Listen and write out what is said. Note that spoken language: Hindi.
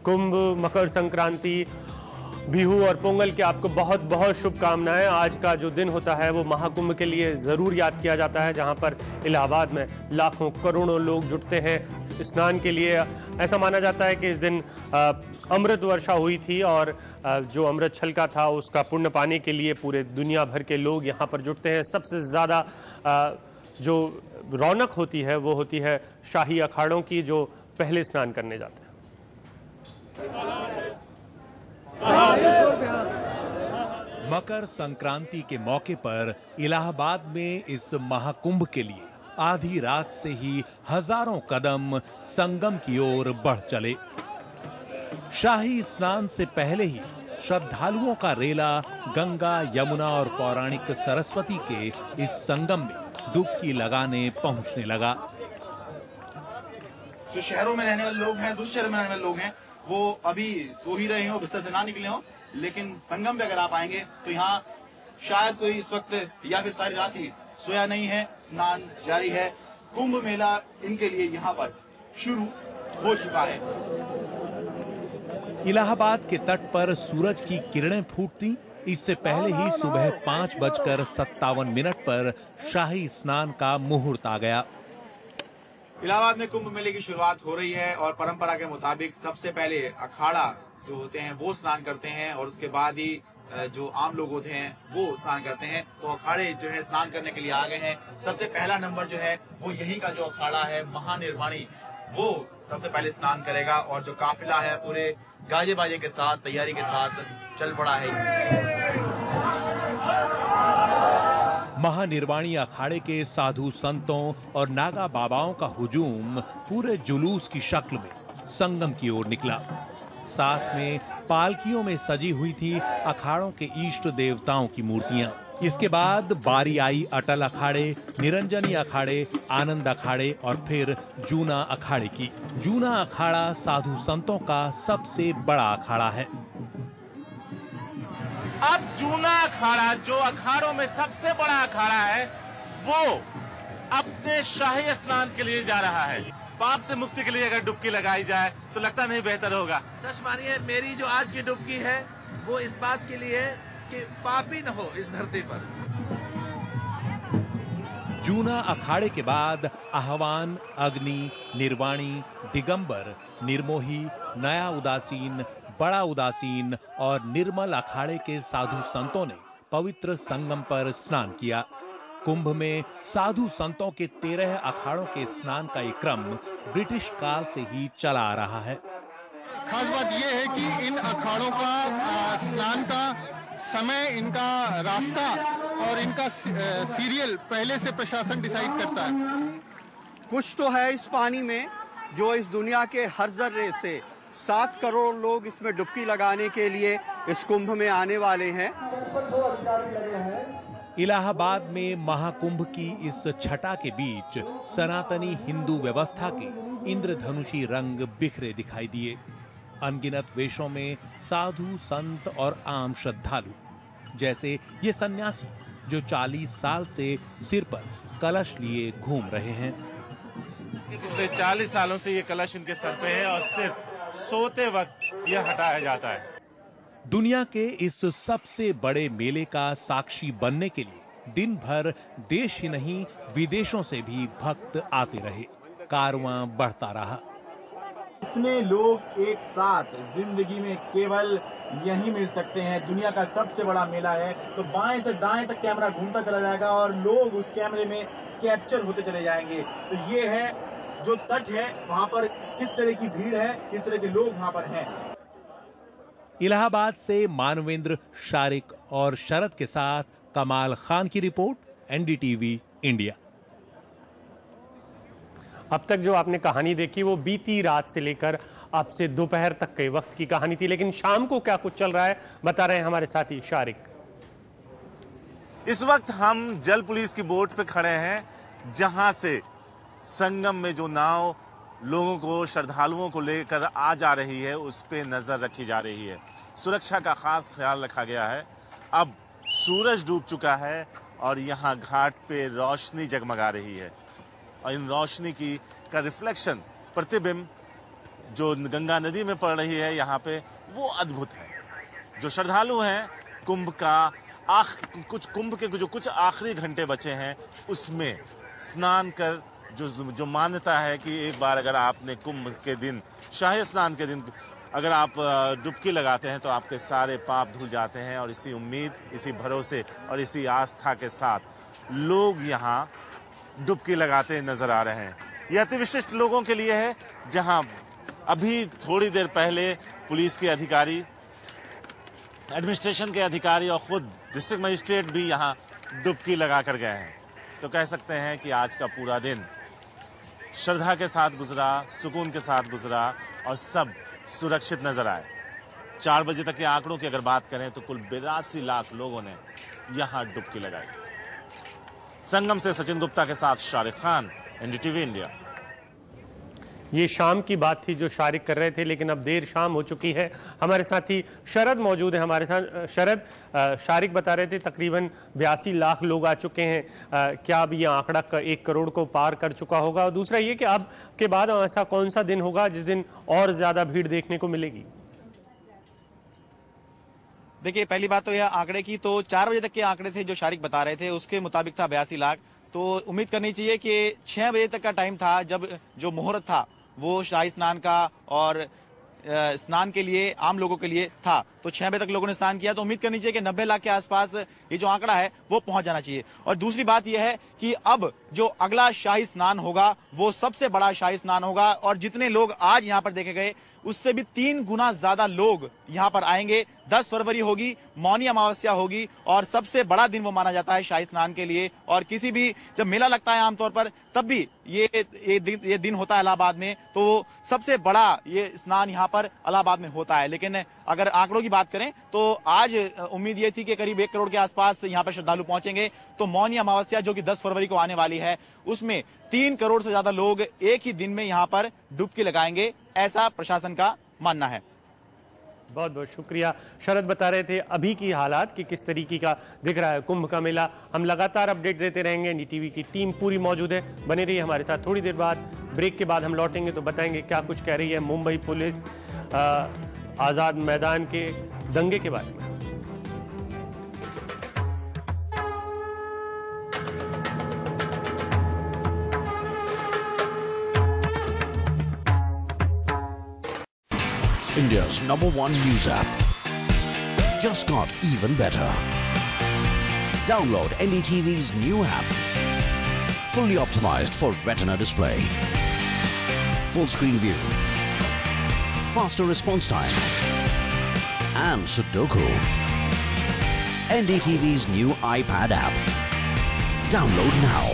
कुंभ, मकर संक्रांति, बिहू और पोंगल की आपको बहुत बहुत शुभकामनाएं। आज का जो दिन होता है वो महाकुंभ के लिए ज़रूर याद किया जाता है, जहां पर इलाहाबाद में लाखों करोड़ों लोग जुटते हैं स्नान के लिए। ऐसा माना जाता है कि इस दिन अमृत वर्षा हुई थी और जो अमृत छलका था उसका पुण्य पाने के लिए पूरे दुनिया भर के लोग यहाँ पर जुटते हैं। सबसे ज़्यादा जो रौनक होती है वो होती है शाही अखाड़ों की, जो पहले स्नान करने जाते हैं। मकर संक्रांति के मौके पर इलाहाबाद में इस महाकुंभ के लिए आधी रात से ही हजारों कदम संगम की ओर बढ़ चले। शाही स्नान से पहले ही श्रद्धालुओं का रेला गंगा, यमुना और पौराणिक सरस्वती के इस संगम में डुबकी लगाने पहुंचने लगा। जो शहरों में रहने वाले लोग हैं, दूसरे शहरों में रहने वाले लोग हैं, वो अभी सो ही रहे हो, बिस्तर से ना निकले हो, लेकिन संगम पे अगर आप आएंगे तो यहाँ शायद कोई इस वक्त या फिर सारी रात ही सोया नहीं है। स्नान जारी है। कुंभ मेला इनके लिए यहाँ पर शुरू हो चुका है। इलाहाबाद के तट पर सूरज की किरणें फूटती इससे पहले ही सुबह 5:57 पर शाही स्नान का मुहूर्त आ गया। इलाहाबाद में कुंभ मेले की शुरुआत हो रही है और परंपरा के मुताबिक सबसे पहले अखाड़ा जो होते हैं वो स्नान करते हैं और उसके बाद ही जो आम लोग होते हैं वो स्नान करते हैं। तो अखाड़े जो है स्नान करने के लिए आ गए हैं। सबसे पहला नंबर जो है वो यही का जो अखाड़ा है महानिर्वाणी, वो सबसे पहले स्नान करेगा और जो काफिला है पूरे गाजे बाजे के साथ, तैयारी के साथ चल पड़ा है। महानिर्वाणी अखाड़े के साधु संतों और नागा बाबाओं का हुजूम पूरे जुलूस की शक्ल में संगम की ओर निकला। साथ में पालकियों में सजी हुई थी अखाड़ों के इष्ट देवताओं की मूर्तियां। इसके बाद बारी आई अटल अखाड़े, निरंजनी अखाड़े, आनंद अखाड़े और फिर जूना अखाड़े की। जूना अखाड़ा साधु संतों का सबसे बड़ा अखाड़ा है। अब जूना अखाड़ा जो अखाड़ों में सबसे बड़ा अखाड़ा है वो अपने शाही स्नान के लिए जा रहा है। पाप से मुक्ति के लिए अगर डुबकी लगाई जाए तो लगता नहीं बेहतर होगा। सच मानिए, मेरी जो आज की डुबकी है वो इस बात के लिए कि पाप ही न हो इस धरती पर। जूना अखाड़े के बाद आह्वान, अग्नि, निर्वाणी, दिगंबर, निर्मोही, नया उदासीन, बड़ा उदासीन और निर्मल अखाड़े के साधु संतों ने पवित्र संगम पर स्नान किया। कुंभ में साधु संतों के 13 अखाड़ों के स्नान का ये क्रम ब्रिटिश काल से ही चला आ रहा है। खास बात यह है कि इन अखाड़ों का स्नान का समय, इनका रास्ता और इनका सीरियल पहले से प्रशासन डिसाइड करता है। कुछ तो है इस पानी में जो इस दुनिया के हर जर्रे से 7 करोड़ लोग इसमें डुबकी लगाने के लिए इस कुंभ में आने वाले हैं। इलाहाबाद में महाकुंभ की इस छटा के बीच सनातनी हिंदू व्यवस्था के इंद्रधनुषी रंग बिखरे दिखाई दिए। अनगिनत वेशों में साधु, संत और आम श्रद्धालु, जैसे ये सन्यासी जो 40 साल से सिर पर कलश लिए घूम रहे हैं। पिछले 40 सालों से ये कलश इनके सर पे है और सिर्फ सोते वक्त यह हटाया जाता है। दुनिया के इस सबसे बड़े मेले का साक्षी बनने के लिए दिन भर देश ही नहीं विदेशों से भी भक्त आते रहे। कारवां बढ़ता रहा। इतने लोग एक साथ जिंदगी में केवल यही मिल सकते हैं। दुनिया का सबसे बड़ा मेला है। तो बाएं से दाएं तक कैमरा घूमता चला जाएगा और लोग उस कैमरे में कैप्चर होते चले जाएंगे। तो ये है जो तट है, वहां पर किस तरह की भीड़ है, किस तरह के लोग वहां पर हैं। इलाहाबाद से मानवेंद्र, शारिक और शरद के साथ कमाल खान की रिपोर्ट, एनडीटीवी इंडिया। अब तक जो आपने कहानी देखी वो बीती रात से लेकर अब से दोपहर तक के वक्त की कहानी थी, लेकिन शाम को क्या कुछ चल रहा है बता रहे हैं हमारे साथी शारिक। इस वक्त हम जल पुलिस की बोट पे खड़े हैं, जहां से संगम में जो नाव लोगों को, श्रद्धालुओं को लेकर आ जा रही है उस पे नजर रखी जा रही है। सुरक्षा का खास ख्याल रखा गया है। अब सूरज डूब चुका है और यहाँ घाट पे रोशनी जगमगा रही है और इन रोशनी का रिफ्लेक्शन, प्रतिबिंब जो गंगा नदी में पड़ रही है यहाँ पे, वो अद्भुत है। जो श्रद्धालु हैं, कुंभ के जो कुछ आखिरी घंटे बचे हैं उसमें स्नान कर जो मान्यता है कि एक बार अगर आपने कुंभ के दिन, शाही स्नान के दिन अगर आप डुबकी लगाते हैं तो आपके सारे पाप धुल जाते हैं। और इसी उम्मीद, इसी भरोसे और इसी आस्था के साथ लोग यहाँ डुबकी लगाते नजर आ रहे हैं। यह अति विशिष्ट लोगों के लिए है, जहाँ अभी थोड़ी देर पहले पुलिस के अधिकारी, एडमिनिस्ट्रेशन के अधिकारी और खुद डिस्ट्रिक्ट मजिस्ट्रेट भी यहाँ डुबकी लगा कर गए हैं। तो कह सकते हैं कि आज का पूरा दिन श्रद्धा के साथ गुजरा, सुकून के साथ गुजरा और सब सुरक्षित नजर आए। 4 बजे तक के आंकड़ों की अगर बात करें तो कुल 82 लाख लोगों ने यहां डुबकी लगाई। संगम से सचिन गुप्ता के साथ शारिक खान, एनडीटीवी इंडिया। ये शाम की बात थी जो शारिक कर रहे थे, लेकिन अब देर शाम हो चुकी है। हमारे साथी शरद मौजूद है हमारे साथ। शरद, शारिक बता रहे थे तकरीबन 82 लाख लोग आ चुके हैं। क्या अब ये आंकड़ा 1 करोड़ को पार कर चुका होगा? और दूसरा ये कि अब के बाद ऐसा कौन सा दिन होगा जिस दिन और ज्यादा भीड़ देखने को मिलेगी? देखिए, पहली बात तो यह आंकड़े की, तो 4 बजे तक के आंकड़े थे जो शारिक बता रहे थे, उसके मुताबिक था 82 लाख। तो उम्मीद करनी चाहिए कि 6 बजे तक का टाइम था जब जो मुहूर्त था वो शाही स्नान का और स्नान के लिए आम लोगों के लिए था। तो 6 बजे तक लोगों ने स्नान किया, तो उम्मीद करनी चाहिए कि 90 लाख के आसपास ये जो आंकड़ा है वो पहुंच जाना चाहिए। और दूसरी बात यह है कि अब जो अगला शाही स्नान होगा वो सबसे बड़ा शाही स्नान होगा, और जितने लोग आज यहाँ पर देखे गए उससे भी 3 गुना ज्यादा लोग यहाँ पर आएंगे। 10 फरवरी होगी, मौनी अमावस्या होगी, और सबसे बड़ा दिन वो माना जाता है शाही स्नान के लिए। और किसी भी जब मेला लगता है आमतौर पर, तब भी ये दिन होता है इलाहाबाद में, तो सबसे बड़ा ये स्नान यहाँ पर इलाहाबाद में होता है। लेकिन अगर आंकड़ों की बात करें तो आज उम्मीद ये थी कि करीब 1 करोड़ के आसपास यहाँ पर श्रद्धालु पहुंचेंगे। तो मौनी अमावस्या जो कि 10 फरवरी को आने वाली है, उसमें 3 करोड़ से ज्यादा लोग एक ही दिन में यहाँ पर डुबकी लगाएंगे, ऐसा प्रशासन का मानना है। बहुत बहुत शुक्रिया। शरद बता रहे थे अभी की हालात कि किस तरीके का दिख रहा है कुंभ का मेला। हम लगातार अपडेट देते रहेंगे। एनडीटीवी की टीम पूरी मौजूद है, बने रहिए हमारे साथ। थोड़ी देर बाद, ब्रेक के बाद हम लौटेंगे तो बताएंगे क्या कुछ कह रही है मुंबई पुलिस आजाद मैदान के दंगे के बारे में। India's #1 news app just got even better. Download NDTV's new app. Fully optimized for retina display. Full screen view. Faster response time. And Sudoku. NDTV's new iPad app. Download now.